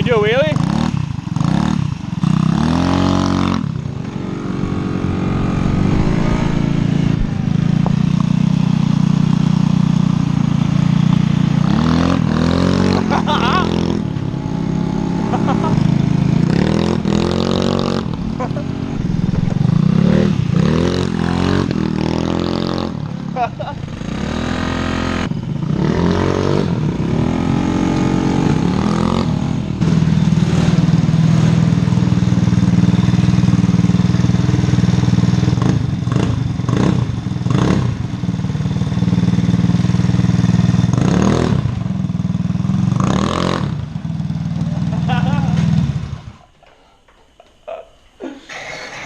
Do a wheelie?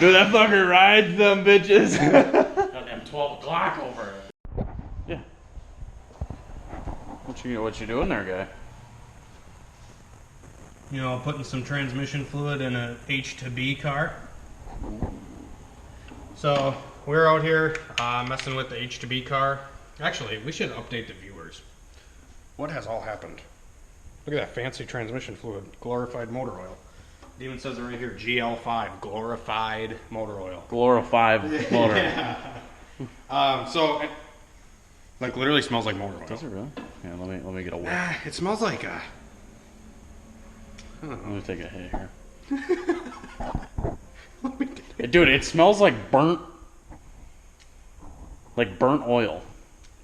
Dude, that fucker rides them bitches. Goddamn 12 o'clock over. Yeah. What you doing there, guy? You know, putting some transmission fluid in a H2B car. So we're out here messing with the H2B car. Actually, we should update the viewers. What has all happened? Look at that fancy transmission fluid, glorified motor oil. It even says it right here, GL5, glorified motor oil. Glorified motor. Yeah. So, like, literally smells like motor oil. Does it really? Yeah, let me get a whiff. It smells like I don't Let know. me take a hit here. Dude, it smells like burnt oil,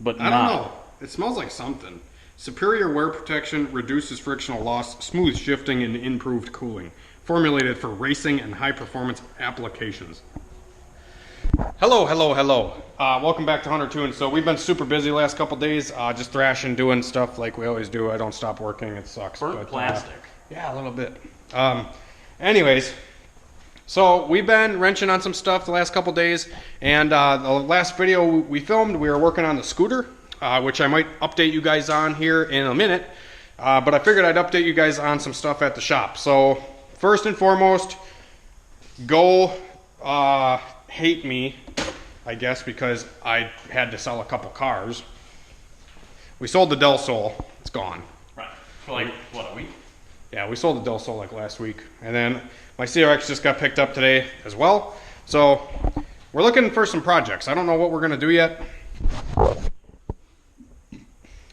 but I don't know. It smells like something. Superior wear protection, reduces frictional loss, smooth shifting, and improved cooling. Formulated for racing and high-performance applications. Hello. Welcome back to HunterTuned. So we've been super busy the last couple days, just thrashing, doing stuff like we always do. I don't stop working. It sucks. Burnt plastic. Yeah, a little bit. Anyways, so we've been wrenching on some stuff the last couple days, and the last video we filmed, we were working on the scooter, which I might update you guys on here in a minute. But I figured I'd update you guys on some stuff at the shop. So first and foremost, go hate me, I guess, because I had to sell a couple cars. We sold the Del Sol. It's gone. Right. For like, what, a week? Yeah, we sold the Del Sol like last week. And then my CRX just got picked up today as well. So we're looking for some projects. I don't know what we're going to do yet.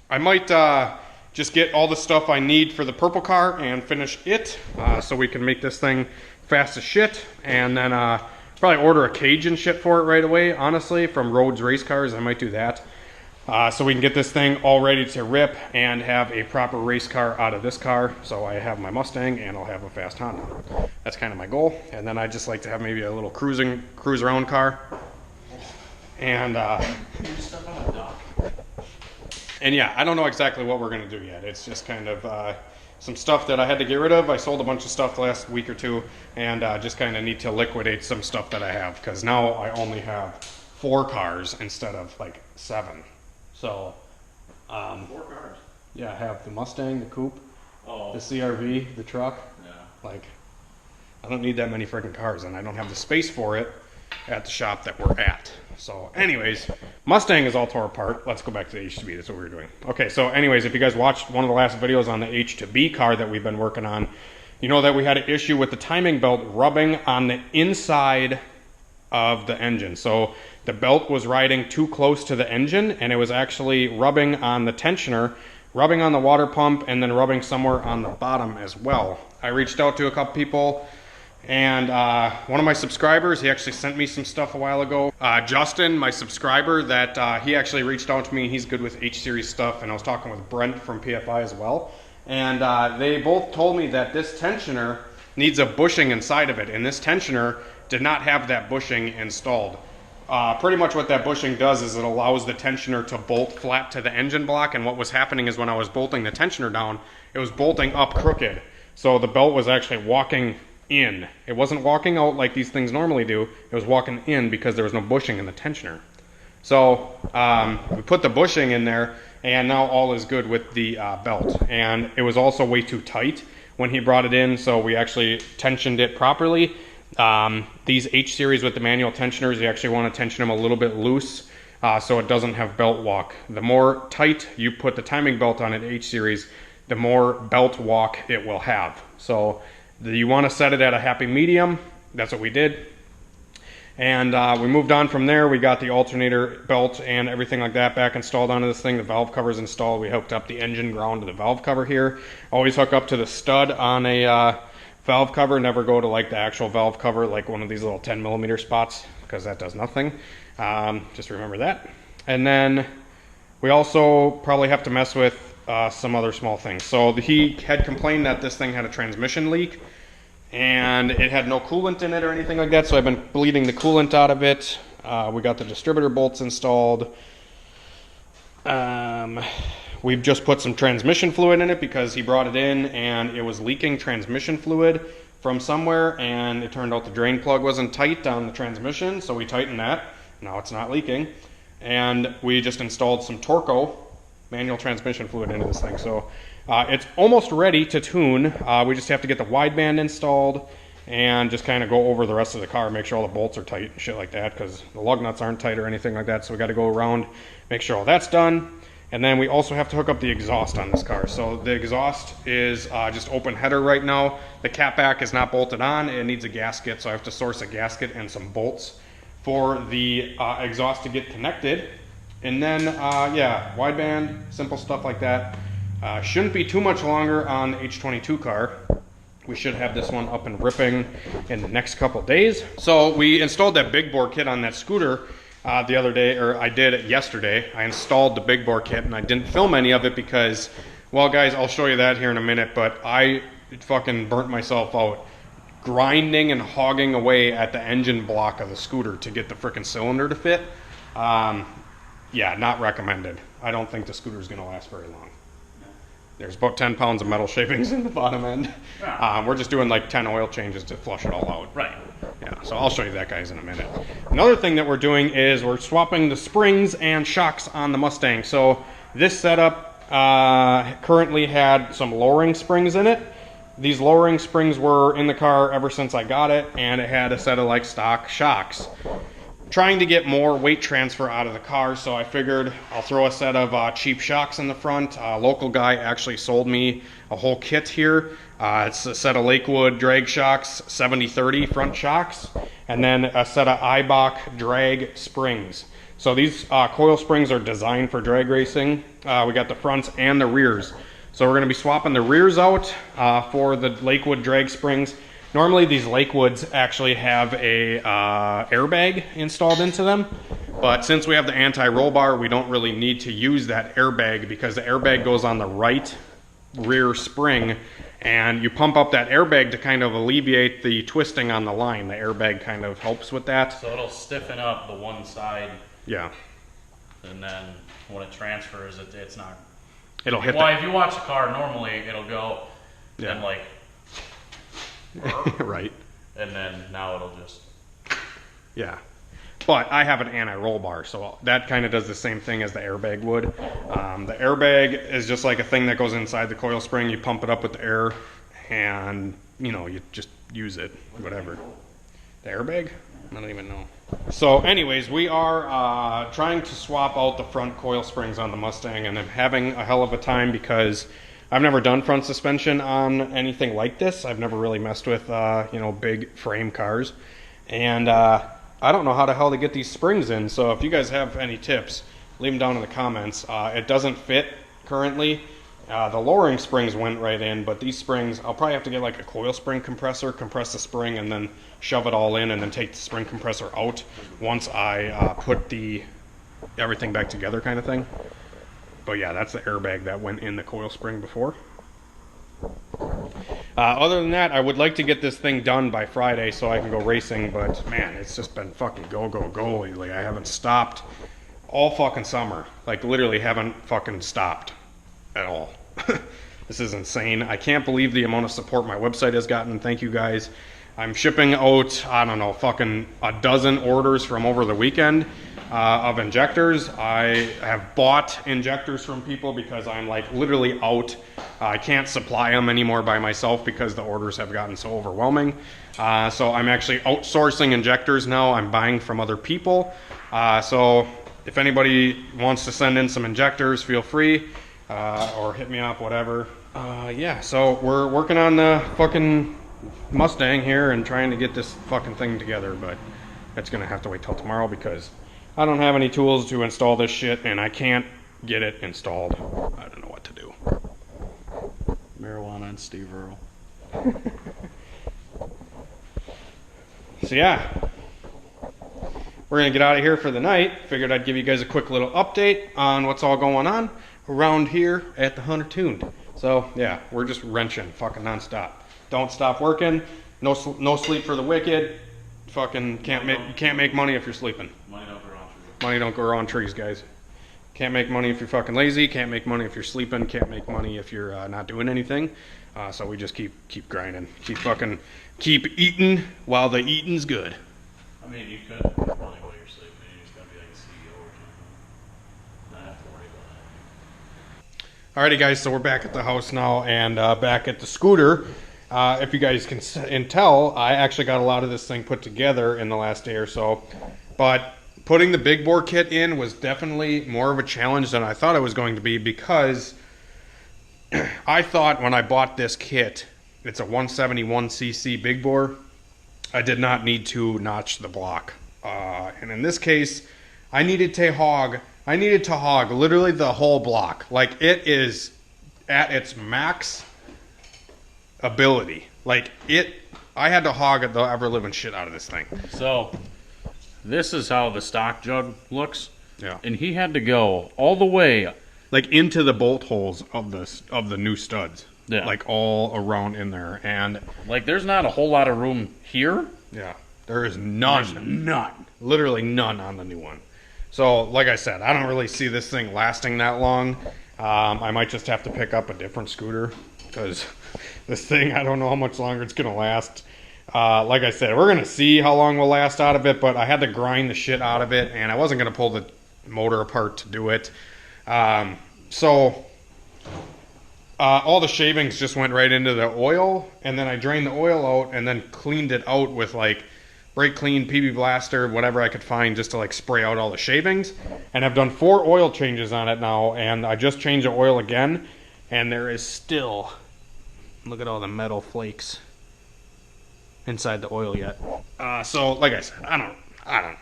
I might just get all the stuff I need for the purple car and finish it so we can make this thing fast as shit. And then probably order a cage and shit for it right away, honestly, from Rhodes Race Cars. I might do that. So we can get this thing all ready to rip and have a proper race car out of this car. So I have my Mustang and I'll have a fast Honda. That's kind of my goal. And then I just like to have maybe a little cruise around car. And yeah, I don't know exactly what we're going to do yet. It's just kind of some stuff that I had to get rid of. I sold a bunch of stuff the last week or two, and just kind of need to liquidate some stuff that I have, because now I only have 4 cars instead of like 7. So, 4 cars? Yeah, I have the Mustang, the coupe, Oh. the CRV, the truck. Yeah. Like, I don't need that many freaking cars, and I don't have the space for it at the shop that we're at. So anyways, Mustang is all tore apart. Let's go back to the H2B. That's what we're doing. Okay, so anyways, if you guys watched one of the last videos on the H2B car that we've been working on, you know that we had an issue with the timing belt rubbing on the inside of the engine. So the belt was riding too close to the engine, and it was actually rubbing on the tensioner, rubbing on the water pump, and then rubbing somewhere on the bottom as well. I reached out to a couple people, and one of my subscribers, he actually sent me some stuff a while ago. Justin, my subscriber, that he actually reached out to me. He's good with H-Series stuff, and I was talking with Brent from PFI as well. And they both told me that this tensioner needs a bushing inside of it, and this tensioner did not have that bushing installed. Pretty much what that bushing does is it allows the tensioner to bolt flat to the engine block, and what was happening is when I was bolting the tensioner down, it was bolting up crooked. So the belt was actually walking in. It wasn't walking out like these things normally do. It was walking in because there was no bushing in the tensioner. So we put the bushing in there, and now all is good with the belt. And it was also way too tight when he brought it in, so we actually tensioned it properly. These H-Series with the manual tensioners, you actually want to tension them a little bit loose so it doesn't have belt walk. The more tight you put the timing belt on an H-Series, the more belt walk it will have. So you want to set it at a happy medium. That's what we did. And we moved on from there. We got the alternator belt and everything like that back installed onto this thing. The valve cover's installed. We hooked up the engine ground to the valve cover here. Always hook up to the stud on a valve cover. Never go to like the actual valve cover, like one of these little 10mm spots, because that does nothing. Just remember that. And then we also probably have to mess with some other small things. So he had complained that this thing had a transmission leak, and it had no coolant in it or anything like that, so I've been bleeding the coolant out of it. We got the distributor bolts installed. We've just put some transmission fluid in it because he brought it in and it was leaking transmission fluid from somewhere, and it turned out the drain plug wasn't tight on the transmission, so we tightened that. Now it's not leaking. And we just installed some Torco manual transmission fluid into this thing. So it's almost ready to tune. We just have to get the wideband installed and just kind of go over the rest of the car, make sure all the bolts are tight and shit like that, because the lug nuts aren't tight or anything like that. So we got to go around, make sure all that's done. And then we also have to hook up the exhaust on this car. So the exhaust is just open header right now. The catback is not bolted on. It needs a gasket, so I have to source a gasket and some bolts for the exhaust to get connected. And then, yeah, wideband, simple stuff like that. Shouldn't be too much longer on the H22 car. We should have this one up and ripping in the next couple days. So we installed that big bore kit on that scooter the other day, or I did it yesterday. I installed the big bore kit and I didn't film any of it because, well guys, I'll show you that here in a minute, but I fucking burnt myself out grinding and hogging away at the engine block of the scooter to get the frickin' cylinder to fit. Yeah, not recommended. I don't think the scooter is going to last very long. There's about 10 pounds of metal shavings in the bottom end. We're just doing like 10 oil changes to flush it all out. Right. Yeah, so I'll show you that, guys, in a minute. Another thing that we're doing is we're swapping the springs and shocks on the Mustang. So this setup currently had some lowering springs in it. These lowering springs were in the car ever since I got it, and it had a set of like stock shocks. Trying to get more weight transfer out of the car, so I figured I'll throw a set of cheap shocks in the front. A local guy actually sold me a whole kit here. It's a set of Lakewood drag shocks, 70/30 front shocks, and then a set of Eibach drag springs. So these coil springs are designed for drag racing. We got the fronts and the rears. So we're going to be swapping the rears out for the Lakewood drag springs. Normally these Lakewoods actually have a airbag installed into them, but since we have the anti-roll bar, we don't really need to use that airbag because the airbag goes on the right rear spring, and you pump up that airbag to kind of alleviate the twisting on the line. The airbag kind of helps with that. So it'll stiffen up the one side. Yeah. And then when it transfers, it's not. It'll hit. Well, if you watch the car normally, it'll go. Yeah. And like. Right. And then now it'll just. Yeah. But I have an anti-roll bar, so that kind of does the same thing as the airbag would. The airbag is just like a thing that goes inside the coil spring. You pump it up with the air, and you know, you just use it, whatever. The airbag? I don't even know. So anyways, we are trying to swap out the front coil springs on the Mustang, and I'm having a hell of a time because I've never done front suspension on anything like this. I've never really messed with, you know, big frame cars. And I don't know how the hell to get these springs in, so if you guys have any tips, leave them down in the comments. It doesn't fit currently. The lowering springs went right in, but these springs, I'll probably have to get like a coil spring compressor, compress the spring, and then shove it all in, and then take the spring compressor out once I put everything back together kind of thing. But yeah, that's the airbag that went in the coil spring before. Other than that, I would like to get this thing done by Friday so I can go racing, but man, it's just been fucking go, go, go lately. I haven't stopped all fucking summer. Like, literally haven't fucking stopped at all. This is insane. I can't believe the amount of support my website has gotten. Thank you guys. I'm shipping out, I don't know, fucking a dozen orders from over the weekend of injectors. I have bought injectors from people because I'm like literally out. I can't supply them anymore by myself because the orders have gotten so overwhelming. So I'm actually outsourcing injectors now. I'm buying from other people. So if anybody wants to send in some injectors, feel free, or hit me up, whatever. Yeah, so we're working on the fucking Mustang here and trying to get this fucking thing together, but it's gonna have to wait till tomorrow because I don't have any tools to install this shit and I can't get it installed. I don't know what to do. Marijuana and Steve Earle. So yeah, we're gonna get out of here for the night. Figured I'd give you guys a quick little update on what's all going on around here at the HunterTuned. So yeah, we're just wrenching fucking nonstop. Don't stop working. No sleep for the wicked. Fucking you can't make money if you're sleeping. Money don't grow on trees. Money don't grow on trees, guys. Can't make money if you're fucking lazy. Can't make money if you're sleeping. Can't make money if you're not doing anything. So we just keep grinding. Keep eating while the eating's good. I mean, you could make money while you're sleeping. You just gotta be like a CEO or something. Not have to worry about it. Alrighty guys, so we're back at the house now and back at the scooter. If you guys can tell, I actually got a lot of this thing put together in the last day or so. But putting the big bore kit in was definitely more of a challenge than I thought it was going to be because I thought when I bought this kit, it's a 171cc big bore, I did not need to notch the block. And in this case, I needed to hog literally the whole block. Like, it is at its max ability. Like, I had to hog the ever-living shit out of this thing. So, this is how the stock jug looks. Yeah. And he had to go all the way. Like, into the bolt holes of the new studs. Yeah. Like, all around in there. And Like, there's not a whole lot of room here. yeah, there is none. There's none. Literally none on the new one. So, like I said, I don't really see this thing lasting that long. I might just have to pick up a different scooter because this thing, I don't know how much longer it's going to last. Like I said, we're going to see how long we'll last out of it, but I had to grind the shit out of it, and I wasn't going to pull the motor apart to do it. So, all the shavings just went right into the oil, and then I drained the oil out and then cleaned it out with, like, brake clean, PB Blaster, whatever I could find just to, like, spray out all the shavings. And I've done 4 oil changes on it now, and I just changed the oil again, and there is still, look at all the metal flakes inside the oil yet. So, like I said, I don't know.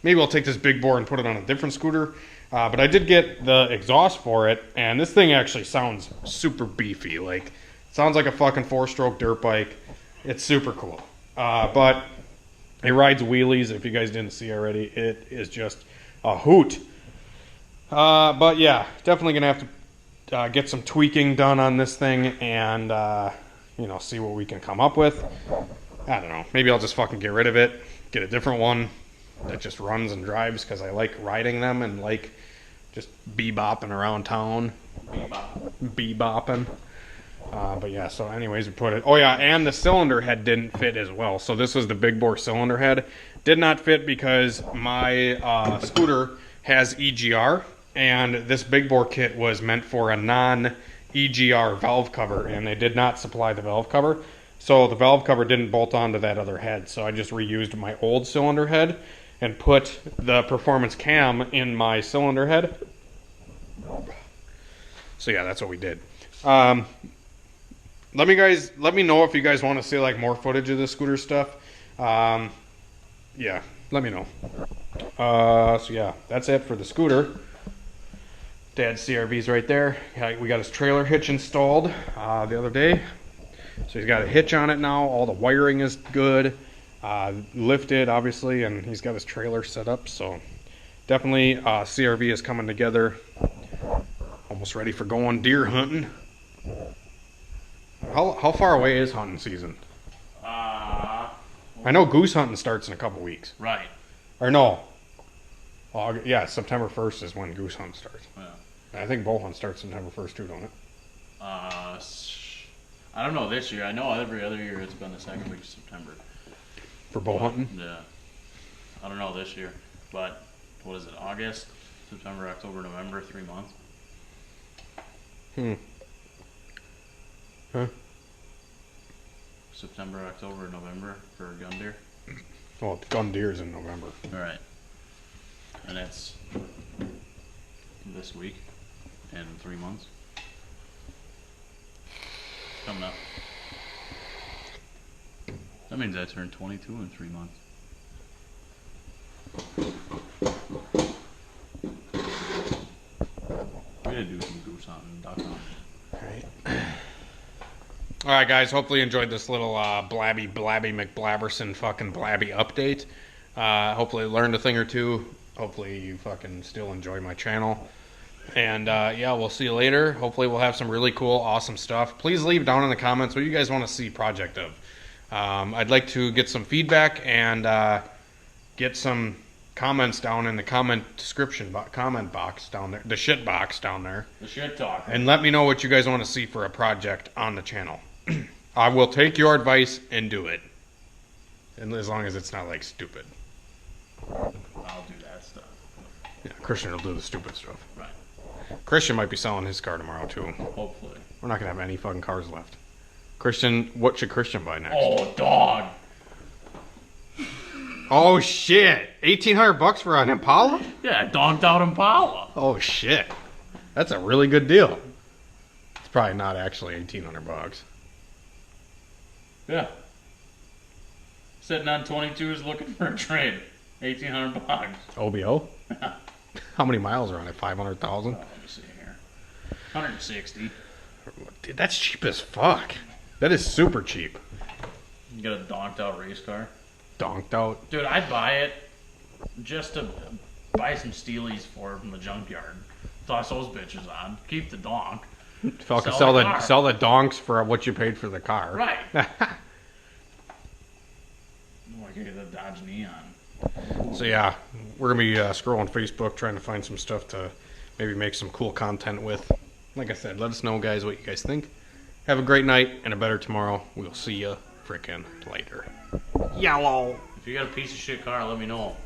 Maybe I'll take this big bore and put it on a different scooter. But I did get the exhaust for it, and this thing actually sounds super beefy. Like, it sounds like a fucking 4-stroke dirt bike. It's super cool. But it rides wheelies, if you guys didn't see already. It is just a hoot. But yeah, definitely gonna have to get some tweaking done on this thing and, see what we can come up with. I don't know. Maybe I'll just fucking get rid of it, get a different one that just runs and drives because I like riding them and like just bebopping around town. Bebopping. But yeah, so anyways, we put it. Oh yeah, and the cylinder head didn't fit as well. So this was the big bore cylinder head. Did not fit because my scooter has EGR, and this big bore kit was meant for a non-EGR valve cover, and they did not supply the valve cover. So the valve cover didn't bolt onto that other head. So I just reused my old cylinder head and put the performance cam in my cylinder head. So yeah, that's what we did. Let me know if you guys want to see like more footage of the scooter stuff. Yeah, let me know. So yeah, that's it for the scooter. Dad's CRV's right there. We got his trailer hitch installed the other day. So he's got a hitch on it now. All the wiring is good. Lifted, obviously, and he's got his trailer set up. So definitely CRV is coming together. Almost ready for going deer hunting. How far away is hunting season? I know goose hunting starts in a couple weeks. Right. Or no. Yeah, September 1st is when goose hunt starts. Yeah. I think bow hunt starts September 1st too, don't it? I don't know this year. I know every other year it's been the second week of September. For bow hunting? Yeah. I don't know this year. But, what is it, August, September, October, November, 3 months? Huh? September, October, November for gun deer. Well, gun deer is in November. Alright. And it's this week in 3 months. coming up. That means I turned 22 in 3 months. We gotta do some goose hunting, duck hunting. All right, guys. Hopefully you enjoyed this little blabby McBlabberson fucking blabby update. Hopefully you learned a thing or two. Hopefully you fucking still enjoy my channel. And yeah, we'll see you later. Hopefully we'll have some really cool, awesome stuff. Please leave down in the comments what you guys want to see project of. I'd like to get some feedback and get some comments down in the comment box down there, the shit box down there. The shit talk. And let me know what you guys want to see for a project on the channel. I will take your advice and do it. And as long as it's not like stupid. I'll do that stuff. Yeah, Christian will do the stupid stuff. Right. Christian might be selling his car tomorrow too. Hopefully. We're not gonna have any fucking cars left. Christian, what should Christian buy next? Oh, dog. Oh shit! $1,800 for an Impala? Yeah, donked out Impala. Oh shit! That's a really good deal. It's probably not actually $1,800. Yeah. Sitting on 22s looking for a trade. $1,800. OBO? How many miles are on it? 500,000? Oh, let me see here. 160. Dude, that's cheap as fuck. That is super cheap. You got a donked out race car? Donked out. Dude, I'd buy it just to buy some steelies for it from the junkyard. Toss those bitches on. Keep the donk. Fucking Sell the car. sell the donks for what you paid for the car. Right. Oh, I could get the Dodge Neon. So yeah, we're gonna be scrolling Facebook trying to find some stuff to maybe make some cool content with. Like I said, let us know, guys, what you guys think. Have a great night and a better tomorrow. We'll see you frickin' later. Yellow. If you got a piece of shit car, let me know.